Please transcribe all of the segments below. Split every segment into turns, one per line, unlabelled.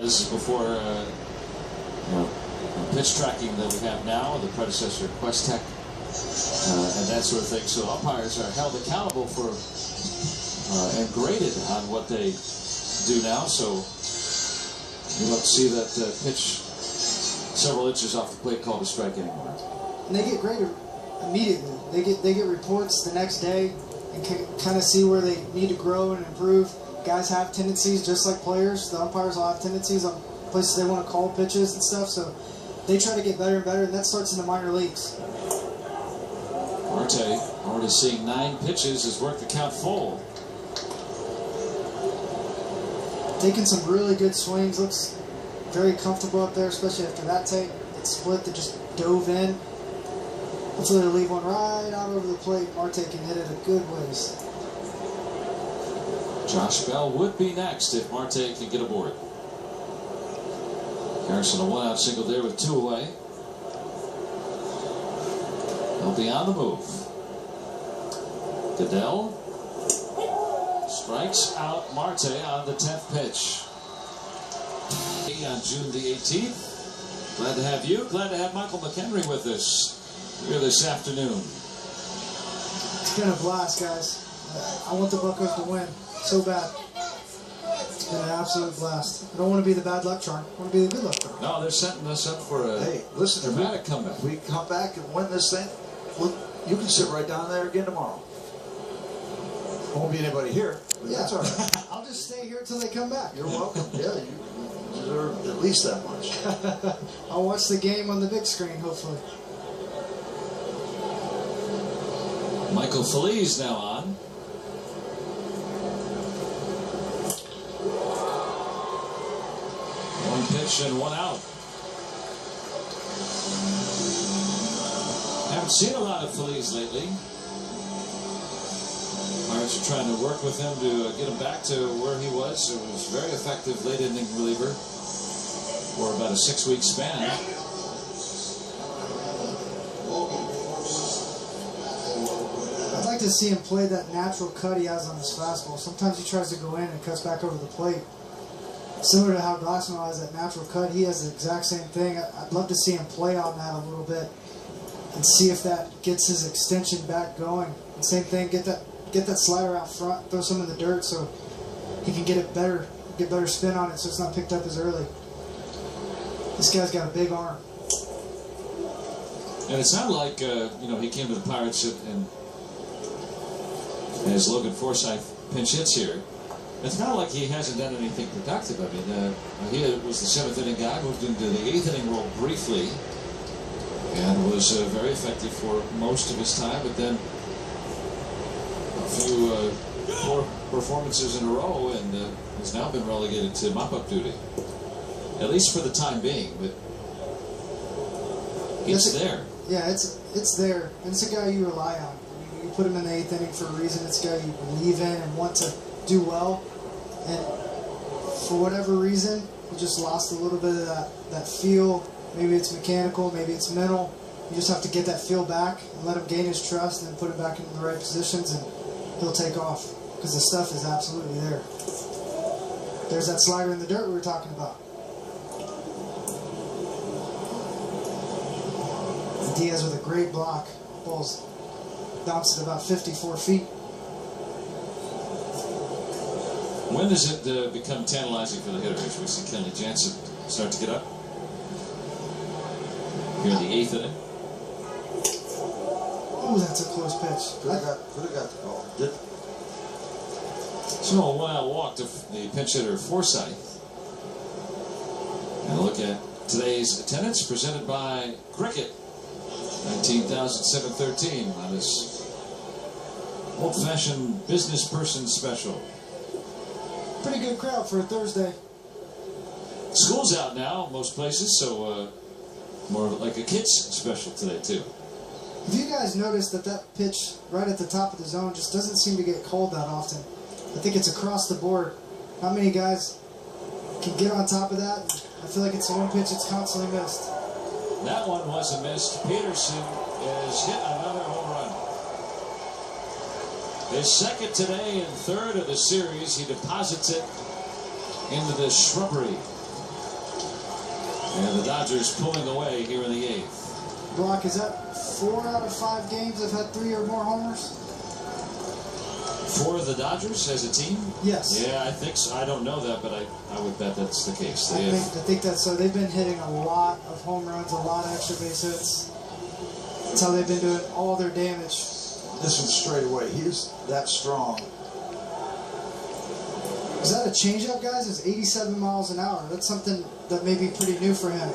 This is before pitch tracking that we have now, the predecessor Quest Tech, and that sort of thing. So umpires are held accountable for and graded on what they do now. So you don't see that pitch several inches off the plate called a strike anymore.
And they get graded immediately. They get reports the next day and can kind of see where they need to grow and improve. Guys have tendencies, just like players. The umpires will have tendencies on places they want to call pitches and stuff, so they try to get better and better, and that starts in the minor leagues.
Marte already seeing 9 pitches has worked the count full.
Taking some really good swings, looks very comfortable up there, especially after that take. That split that just dove in. Hopefully they'll leave one right out over the plate. Marte can hit it a good ways.
Josh Bell would be next if Marte can get aboard. Harrison a 1-out single there with 2 away. He'll be on the move. Goodell strikes out Marte on the 10th pitch. On June the 18th. Glad to have you. Glad to have Michael McHenry with us here this afternoon.
It's been a blast, guys. I want the Buccos to win so bad. It's been an absolute blast. I don't want to be the bad luck charm. I want to be the good luck charm.
No, they're setting us up for a dramatic comeback.
If we come back and win this thing, well, you can sit right down there again tomorrow. Won't be anybody here, but
yeah,
that's all right.
I'll just stay here until they come back.
You're welcome. Yeah, you deserve at least that much.
I'll watch the game on the big screen, hopefully.
Michael Feliz now on. One pitch and 1 out. Haven't seen a lot of Feliz lately. Pirates are trying to work with him to get him back to where he was. It was very effective late inning reliever for about a 6-week span.
I'd like to see him play that natural cut he has on his fastball. Sometimes he tries to go in and cuts back over the plate. Similar to how Glassman has that natural cut, he has the exact same thing. I'd love to see him play on that a little bit and see if that gets his extension back going. And same thing, get that slider out front, throw some in the dirt so he can get better spin on it so it's not picked up as early. This guy's got a big arm.
And it's not like he came to the Pirates and as Logan Forsythe pinch hits here. It's not like he hasn't done anything productive. I mean, he was the 7th inning guy, moved into the 8th inning role briefly, and was very effective for most of his time, but then a few poor performances in a row, and has now been relegated to mop-up duty, at least for the time being. But it's there.
Yeah, it's there, and it's a guy you rely on. You put him in the 8th inning for a reason. It's a guy you believe in and want to do well, and for whatever reason, he just lost a little bit of that feel. Maybe it's mechanical, maybe it's mental. You just have to get that feel back and let him gain his trust, and then put him back in the right positions, and he'll take off because the stuff is absolutely there. There's that slider in the dirt we were talking about. And Diaz with a great block. Ball's bounced at about 54 feet.
When does it become tantalizing for the hitters? We see Kenley Jansen start to get up here in the 8th inning.
Oh, that's a close pitch.
Could have got the call.
So a 1-out walk to the pinch hitter Forsythe. And a look at today's attendance presented by Cricket. 19,713 on this old-fashioned business person special.
Pretty good crowd for a Thursday.
School's out now most places, so more like a kids special today too.
Have you guys noticed that pitch right at the top of the zone just doesn't seem to get called that often? I think it's across the board. Not many guys can get on top of that. I feel like it's the one pitch that's constantly missed.
That one wasn't missed. Peterson has hit another home run. His 2nd today and 3rd of the series. He deposits it into the shrubbery And the Dodgers pulling away here in the 8th.
Brock, is that 4 out of 5 games they've had 3 or more homers?
For the Dodgers as a team?
Yes.
Yeah, I think so. I don't know that, but I would bet that's the case.
I think that's so. They've been hitting a lot of home runs, a lot of extra base hits. That's how they've been doing all their damage.
This one straight away. He's that strong.
Is that a changeup, guys? It's 87 miles an hour. That's something that may be pretty new for him.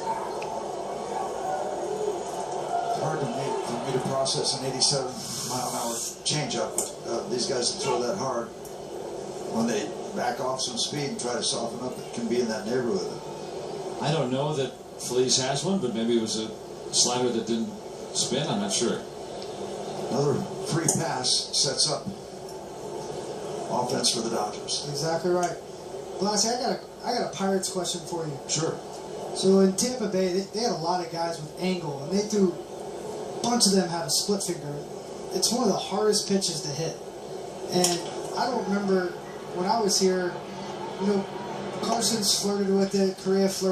Hard for me to process an 87-mile-an-hour changeup. These guys that throw that hard, when they back off some speed and try to soften up, it can be in that neighborhood.
I don't know that Feliz has one, but maybe it was a slider that didn't spin. I'm not sure.
Another free pass sets up offense for the Dodgers.
Exactly right. Glassy, I got a Pirates question for you.
Sure.
So in Tampa Bay, they had a lot of guys with angle, and a bunch of them had a split finger. It's one of the hardest pitches to hit. And I don't remember when I was here, Carson's flirted with it, Correa flirted